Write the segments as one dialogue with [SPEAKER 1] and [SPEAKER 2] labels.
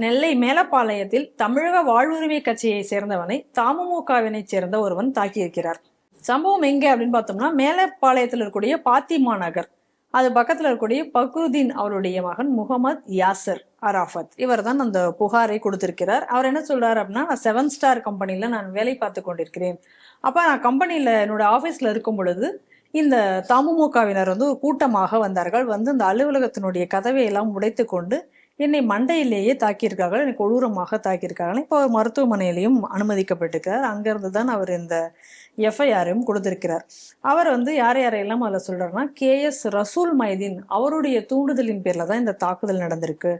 [SPEAKER 1] நெல்லை மேலப்பாளையத்தில் தமிழக வாழ்வுரிமை கட்சியை சேர்ந்தவனை தமுமுகவினை சேர்ந்த ஒருவன் தாக்கியிருக்கிறார். சம்பவம் எங்க அப்படின்னு பார்த்தோம்னா, மேலப்பாளையத்தில் இருக்கக்கூடிய பாத்திமா நகர், அது பக்கத்துல இருக்கக்கூடிய பக்ருதீன் அவருடைய மகன் முகமது யாசர் அராஃபத் இவர் தான் அந்த புகாரை கொடுத்திருக்கிறார். அவர் என்ன சொல்றாரு அப்படின்னா, நான் 7 ஸ்டார் கம்பெனில நான் வேலை பார்த்து கொண்டிருக்கிறேன். அப்ப நான் கம்பெனில என்னோட ஆபீஸ்ல இருக்கும் பொழுது இந்த தமுமுகவினர் வந்து ஒரு கூட்டமாக வந்தார்கள். வந்து இந்த அலுவலகத்தினுடைய கதவை எல்லாம் உடைத்து கொண்டு என்னை மண்டையிலேயே தாக்கியிருக்கார்கள், என்னை கொடூரமாக தாக்கியிருக்கார்கள். இப்போ அவர் மருத்துவமனையிலையும் அனுமதிக்கப்பட்டிருக்கிறார். அங்கிருந்து தான் அவர் இந்த எஃப்ஐஆரையும் கொடுத்திருக்கிறார். அவர் வந்து யார் யாரையெல்லாம் அதில் சொல்றாருன்னா, KS ரசூல் மைதீன் அவருடைய தூண்டுதலின் பேர்ல தான் இந்த தாக்குதல் நடந்திருக்கு.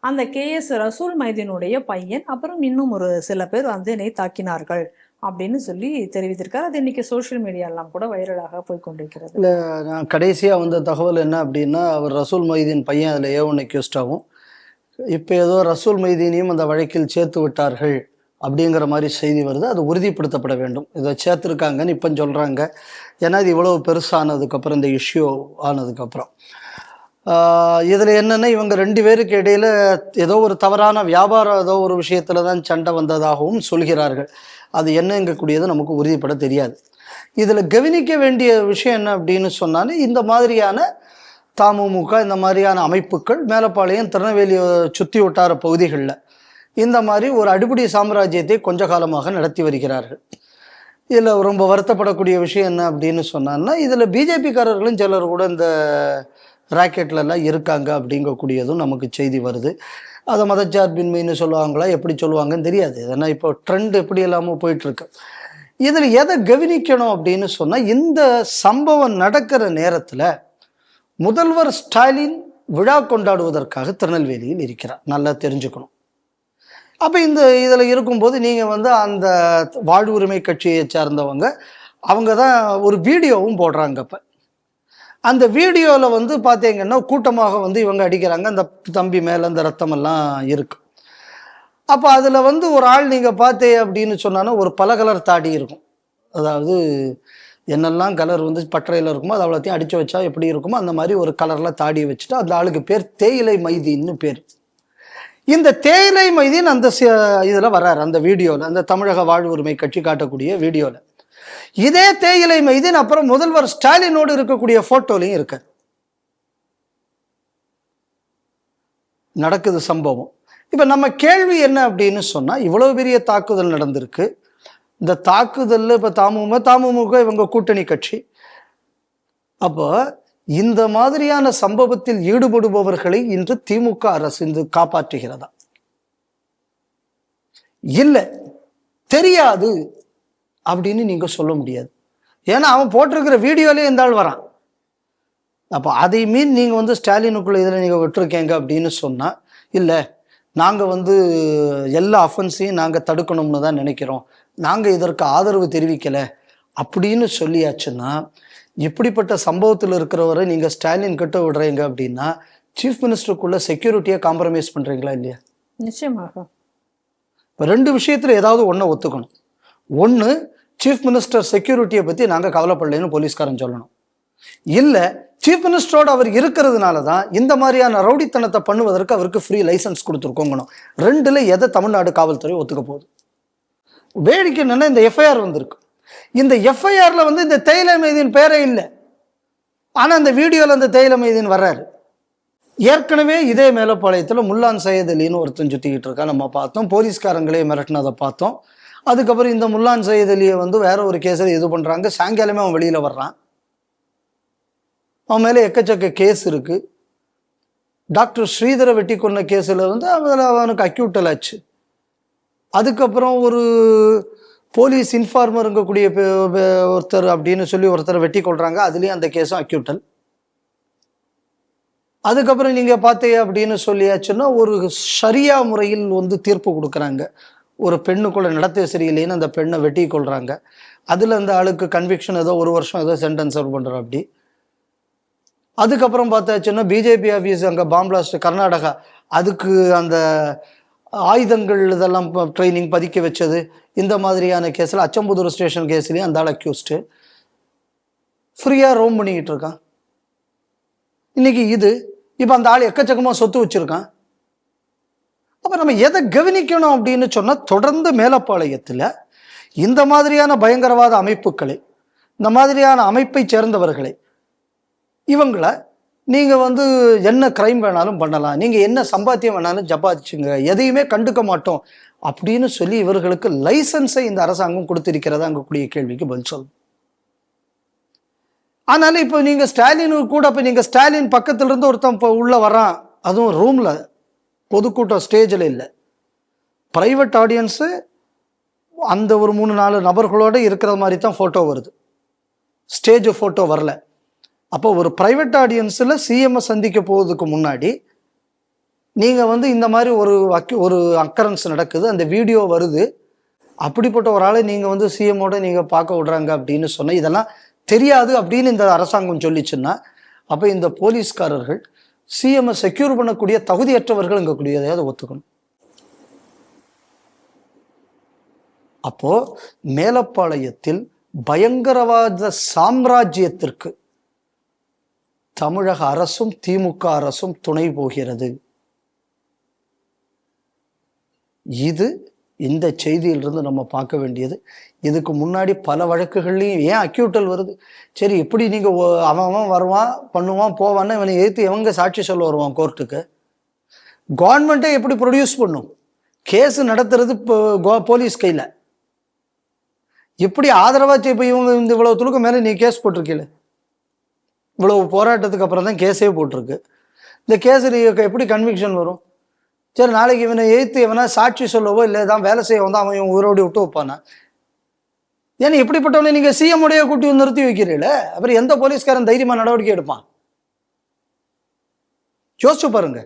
[SPEAKER 1] அந்த KS ரசூல் மைதீனுடைய பையன், அப்புறம் இன்னும் ஒரு சில பேர் வந்து என்னை தாக்கினார்கள் அப்படின்னு சொல்லி தெரிவித்திருக்காரு. அது இன்னைக்கு சோசியல் மீடியாலாம் கூட வைரலாக போய் கொண்டிருக்கிறது.
[SPEAKER 2] இல்லை, நான் கடைசியாக வந்த தகவல் என்ன அப்படின்னா, அவர் ரசூல் மைதீன் பையன் அதில் A1 அக்யூஸ்ட் ஆகும். இப்போ ஏதோ ரசூல் மைதீனையும் அந்த வழக்கில் சேர்த்து விட்டார்கள் அப்படிங்கிற மாதிரி செய்தி வருது. அது உறுதிப்படுத்தப்பட வேண்டும். இதை சேர்த்துருக்காங்கன்னு இப்போ சொல்கிறாங்க. ஏன்னா இது இவ்வளோ பெருசானதுக்கப்புறம், இந்த இஷ்யூ ஆனதுக்கப்புறம் இதில் என்னென்னா, இவங்க 2 பேருக்கு இடையில் ஏதோ ஒரு தவறான வியாபாரம் ஏதோ ஒரு விஷயத்தில் தான் சண்டை வந்ததாகவும் சொல்கிறார்கள். அது என்னங்கக்கூடியது நமக்கு உறுதிப்பட தெரியாது. இதில் கவனிக்க வேண்டிய விஷயம் என்ன அப்படின்னு சொன்னாலே, இந்த மாதிரியான தமுமுக இந்த மாதிரியான அமைப்புகள் மேலப்பாளையம், திருநெல்வேலியை சுற்றி வட்டார பகுதிகளில் இந்த மாதிரி ஒரு அடிப்படை சாம்ராஜ்யத்தை கொஞ்ச காலமாக நடத்தி வருகிறார்கள். இதில் ரொம்ப வருத்தப்படக்கூடிய விஷயம் என்ன அப்படின்னு சொன்னான்னா, இதில் பிஜேபிக்காரர்களும் சிலர் கூட இந்த ராக்கெட்லலாம் இருக்காங்க அப்படிங்கக்கூடியதும் நமக்கு செய்தி வருது. அதை மதச்சார்பின்மைன்னு சொல்லுவாங்களா, எப்படி சொல்லுவாங்கன்னு தெரியாது. ஏன்னா இப்போ ட்ரெண்ட் எப்படி இல்லாமல் போயிட்டுருக்கு. இதில் எதை கவனிக்கணும் அப்படின்னு சொன்னால், இந்த சம்பவம் நடக்கிற நேரத்தில் முதல்வர் ஸ்டாலின் விழா கொண்டாடுவதற்காக திருநெல்வேலியில் இருக்கிறார். நல்லா தெரிஞ்சுக்கணும். அப்போ இதில் இருக்கும்போது நீங்கள் வந்து அந்த வாழ்வுரிமை கட்சியை சார்ந்தவங்க அவங்க தான் ஒரு வீடியோவும் போடுறாங்க. அப்போ அந்த வீடியோவில் வந்து பார்த்தீங்கன்னா, கூட்டமாக வந்து இவங்க அடிக்கிறாங்க. அந்த தம்பி மேலே அந்த ரத்தமெல்லாம் இருக்கு. அப்போ அதில் வந்து ஒரு ஆள் நீங்கள் பார்த்தே அப்படின்னு சொன்னான்னா, ஒரு பல கலர் தாடி இருக்கும். அதாவது என்னெல்லாம் கலர் வந்து பட்டறையில் இருக்குமோ அது அவ்வளோத்தையும் அடித்து வச்சா எப்படி இருக்குமோ அந்த மாதிரி ஒரு கலரில் தாடி வச்சுட்டு, அந்த ஆளுக்கு பேர் தேயிலை மைதீன்னு பேர். இந்த தேயிலை மைதீன் அந்த இதில் வர்றாரு, அந்த வீடியோவில், அந்த தமிழக வாழ்வுரிமை கட்சி காட்டக்கூடிய வீடியோவில். இதே தேயிலை மைதீன் அப்புறம் முதல்வர் ஸ்டாலினோடு இருக்கக்கூடிய போட்டோலையும் இருக்கு. நடக்குது சம்பவம். இப்போ நம்ம கேள்வி என்ன அப்படின்னு சொன்னால், இவ்வளோ பெரிய தாக்குதல் நடந்திருக்கு. இந்த தாக்குதலில் இப்போ தமுமுக இவங்க கூட்டணி கட்சி. அப்போ இந்த மாதிரியான சம்பவத்தில் ஈடுபடுபவர்களை இன்று திமுக அரசு இன்று காப்பாற்றுகிறதா? இல்லை, தெரியாது அப்படின்னு நீங்க சொல்ல முடியாது. ஏன்னா அவன் போட்டிருக்கிற வீடியோலேயே இந்த ஆள் வரான். அப்போ அதை மீன் நீங்கள் வந்து ஸ்டாலினுக்குள்ள இதில் நீங்கள் விட்டுருக்கீங்க அப்படின்னு சொன்னால், இல்லை நாங்கள் வந்து எல்லா அஃபென்ஸையும் நாங்கள் தடுக்கணும்னு தான் நினைக்கிறோம், நாங்கள் இதற்கு ஆதரவு தெரிவிக்கலை அப்படின்னு சொல்லியாச்சுன்னா, இப்படிப்பட்ட சம்பவத்தில் இருக்கிறவரை நீங்கள் ஸ்டாலின் கிட்ட விடுறீங்க அப்படின்னா, சீஃப் மினிஸ்டருக்குள்ள செக்யூரிட்டியை காம்ப்ரமைஸ் பண்ணுறீங்களா இல்லையா?
[SPEAKER 1] நிச்சயமாக.
[SPEAKER 2] இப்போ 2 விஷயத்தில் ஏதாவது ஒன்றை ஒத்துக்கணும். ஒன்று, சீஃப் மினிஸ்டர் செக்யூரிட்டியை பற்றி நாங்கள் கவலைப்படலைன்னு போலீஸ்காரன் சொல்லணும். இல்லை, சீஃப் மினிஸ்டரோடு அவர் இருக்கிறதுனால தான் இந்த மாதிரியான ரவுடித்தனத்தை பண்ணுவதற்கு அவருக்கு ஃப்ரீ லைசன்ஸ் கொடுத்துருக்கோங்கணும். 2ல் எதை தமிழ்நாடு காவல்துறை ஒத்துக்க போகுது? வேடிக்கை என்னன்னா, இந்த எஃப்ஐஆர் வந்திருக்கு. இந்த எஃப்ஐஆரில் வந்து இந்த தேயிலை மைதீன் பேரே இல்லை. ஆனால் அந்த வீடியோவில் அந்த தேயிலை மைதீன் வர்றாரு. ஏற்கனவே இதே மேலப்பாளையத்தில் முல்லான் சையத் அலின்னு ஒருத்தன் சுற்றிக்கிட்டு இருக்கா, நம்ம பார்த்தோம். போலீஸ்காரங்களே மிரட்டினதை பார்த்தோம். அதுக்கப்புறம் இந்த முல்லான் சையத் அலியை வந்து வேற ஒரு கேஸில் இது பண்ணுறாங்க. சாயங்காலமே அவன் வெளியில் வர்றான். அவன் மேலே எக்கச்சக்க கேஸ் இருக்கு. டாக்டர் ஸ்ரீதரை வெட்டி கொண்ட கேஸில் வந்து அவனுக்கு அக்யூட்டல் ஆச்சு. அதுக்கப்புறம் ஒரு போலீஸ் இன்ஃபார்மர் இருக்கக்கூடிய ஒருத்தர் அப்படின்னு சொல்லி ஒருத்தரை வெட்டி கொள்றாங்க. அதுலேயும் அந்த கேஸும் அக்யூட்டல். அதுக்கப்புறம் நீங்கள் பார்த்தீங்க அப்படின்னு சொல்லியாச்சுன்னா, ஒரு ஷரியா முறையில் வந்து தீர்ப்பு கொடுக்குறாங்க. ஒரு பெண்ணுக்குள்ள நடத்தை சரியில்லைன்னு அந்த பெண்ணை வெட்டி கொள்றாங்க. அதில் அந்த ஆளுக்கு கன்விக்ஷன் ஏதோ 1 வருஷம் ஏதோ சென்டென்ஸ் சர்வ் பண்ணுற அப்படி. அதுக்கப்புறம் பார்த்தாச்சுன்னா, பிஜேபி ஆஃபீஸ் அங்கே பாம்பிளாஸ்ட் கர்நாடகா, அதுக்கு அந்த ஆயுதங்கள் இதெல்லாம் ட்ரைனிங் பதிக்க வச்சது, இந்த மாதிரியான கேஸில் அச்சம்புதூர் ஸ்டேஷன் கேஸ்லேயும் அந்த ஆள் அக்யூஸ்டு ஃப்ரீயாக ரோம் பண்ணிக்கிட்டு இருக்கான். இன்னைக்கு இது இப்போ அந்த ஆள் எக்கச்சக்கமாக சொத்து வச்சுருக்கான். அப்ப நம்ம எதை கவனிக்கணும் அப்படின்னு சொன்னா, தொடர்ந்து மேலப்பாளையத்துல இந்த மாதிரியான பயங்கரவாத அமைப்புகளை, இந்த மாதிரியான அமைப்பை சேர்ந்தவர்களை, இவங்கள நீங்க என்ன கிரைம் வேணாலும் பண்ணலாம், நீங்க என்ன சம்பாத்தியம் வேணாலும் சம்பாதிச்சுங்க, எதையுமே கண்டுக்க மாட்டோம் அப்படின்னு சொல்லி இவர்களுக்கு லைசன்ஸை இந்த அரசாங்கம் கொடுத்திருக்கிறதா அங்கக்கூடிய கேள்விக்கு பதில் சொல்லும். அதனால இப்போ நீங்க ஸ்டாலின் கூட, இப்ப நீங்க ஸ்டாலின் பக்கத்துல இருந்து ஒருத்தன் இப்போ உள்ள வரான், அதுவும் ரூம்ல, பொதுக்கூட்டம் ஸ்டேஜில் இல்லை, பிரைவேட் ஆடியன்ஸு, அந்த ஒரு 3-4 நபர்களோட இருக்கிற மாதிரி தான் ஃபோட்டோ வருது, ஸ்டேஜ் ஃபோட்டோ வரல. அப்போ ஒரு பிரைவேட் ஆடியன்ஸில் சிஎம்ஐ சந்திக்க போவதுக்கு முன்னாடி நீங்கள் இந்த மாதிரி ஒரு அக்கரன்ஸ் நடக்குது, அந்த வீடியோ வருது, அப்படிப்பட்ட ஒரு ஆளை நீங்கள் சிஎம்மோட நீங்கள் பார்க்க விடுறாங்க அப்படின்னு சொன்னால் இதெல்லாம் தெரியாது அப்படின்னு இந்த அரசாங்கம் சொல்லிச்சுன்னா, அப்போ இந்த போலீஸ்காரர்கள் சிஎம்ஐ செக்யூர் பண்ணக்கூடிய தகுதியற்றவர்கள் இங்கே கூடியதையாவது ஒத்துக்கணும். அப்போ மேலப்பாளையத்தில் பயங்கரவாத சாம்ராஜ்யத்திற்கு தமிழக அரசும் திமுக அரசும் துணை போகிறது. இது இந்த செய்தியிலிருந்து நம்ம பார்க்க வேண்டியது. இதுக்கு முன்னாடி பல வழக்குகள்லையும் ஏன் அக்யூட்டல் வருது? சரி, எப்படி நீங்க அவன் வருவான், பண்ணுவான், போவான்னு இவனை எதிர்த்து எவங்க சாட்சி சொல்ல வருவான் கோர்ட்டுக்கு? கவர்மெண்ட்டே எப்படி ப்ரொடியூஸ் பண்ணும்? கேஸ் நடத்துறது போலீஸ் கையில். எப்படி ஆதரவாச்சு? இப்போ இவங்க இவ்வளவு துளுக்கு மேலே நீ கேஸ் போட்டிருக்கீல, இவ்வளவு போராட்டத்துக்கு அப்புறம் தான் கேஸே போட்டிருக்கு. இந்த கேஸ் எப்படி கன்விக்ஷன் வரும்? சரி, நாளைக்கு இவனை எதிர்த்து இவனா சாட்சி சொல்லவோ இல்லை தான் வேலை செய்ய அவன் இவன் உயிரோடு விட்டு வைப்பானா? ஏன்னா இப்படிப்பட்டவனை நீங்க சிஎம் உடைய கூட்டி நிறுத்தி வைக்கிறீங்கள, அப்புறம் எந்த போலீஸ்காரன் தைரியமா நடவடிக்கை எடுப்பான்? யோசிச்சு பாருங்க.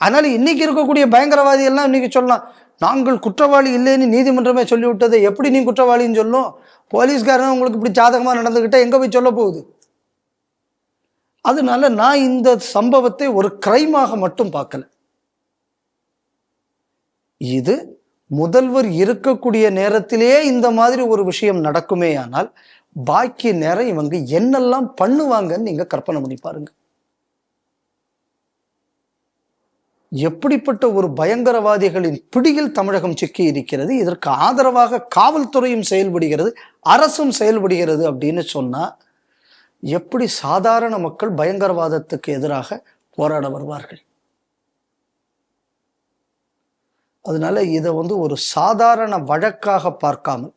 [SPEAKER 2] அதனால இன்னைக்கு இருக்கக்கூடிய பயங்கரவாதி எல்லாம் இன்னைக்கு சொல்லலாம், நாங்கள் குற்றவாளி இல்லைன்னு நீதிமன்றமே சொல்லிவிட்டதை எப்படி நீ குற்றவாளின்னு சொல்லும்? போலீஸ்காரன் உங்களுக்கு இப்படி சாதகமா நடந்துகிட்டா எங்க போய் சொல்ல போகுது? அதனால நான் இந்த சம்பவத்தை ஒரு கிரைமாக மட்டும் பார்க்கல. இது முதல்வர் இருக்கக்கூடிய நேரத்திலேயே இந்த மாதிரி ஒரு விஷயம் நடக்குமே ஆனால் பாக்கி நேரம் இவங்க என்னெல்லாம் பண்ணுவாங்கன்னு நீங்க கற்பனை பண்ணி பாருங்க. எப்படிப்பட்ட ஒரு பயங்கரவாதிகளின் பிடியில் தமிழகம் சிக்கி இருக்கிறது. இதற்கு ஆதரவாக காவல்துறையும் செயல்படுகிறது, அரசும் செயல்படுகிறது அப்படின்னு சொன்னா எப்படி சாதாரண மக்கள் பயங்கரவாதத்துக்கு எதிராக போராட வருவார்கள்? அதனால இதை ஒரு சாதாரண வழக்காக பார்க்காமல்,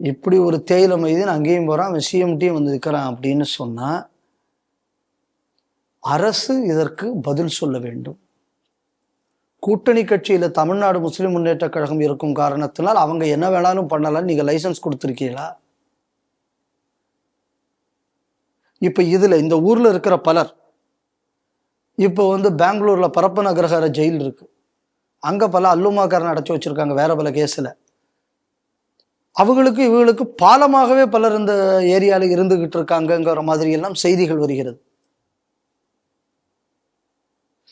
[SPEAKER 2] இப்படி ஒரு தேயிலை மைதீன் அங்கேயும் போறான், அவன் சிஎம்டியும் இருக்கிறான் அப்படின்னு சொன்னா அரசு இதற்கு பதில் சொல்ல வேண்டும். கூட்டணி கட்சியில தமிழ்நாடு முஸ்லிம் முன்னேற்ற கழகம் இருக்கும் காரணத்தினால் அவங்க என்ன வேணாலும் பண்ணலாம், நீங்க லைசன்ஸ் கொடுத்துருக்கீங்களா? இப்ப இதுல இந்த ஊர்ல இருக்கிற பலர் இப்போ பெங்களூர்ல பரப்பன அக்ரஹார ஜெயில் இருக்கு, அங்க பல அல்லுமாக்காரன் அடைச்சி வச்சிருக்காங்க வேற பல கேஸ்ல. அவங்களுக்கு இவங்களுக்கு பாலமாகவே பலர் இந்த ஏரியால இருந்துகிட்டு இருக்காங்கிற மாதிரி எல்லாம் செய்திகள் வருகிறது.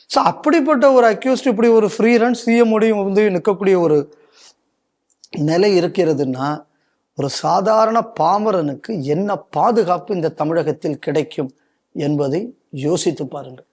[SPEAKER 2] ஸோ அப்படிப்பட்ட ஒரு அக்யூஸ்ட் இப்படி ஒரு ஃப்ரீ ரன் சிஎம்ஓடையும் நிற்கக்கூடிய ஒரு நிலை இருக்கிறதுன்னா ஒரு சாதாரண பாமரனுக்கு என்ன பாதுகாப்பு இந்த தமிழகத்தில் கிடைக்கும் என்பதை யோசித்து பாருங்கள்.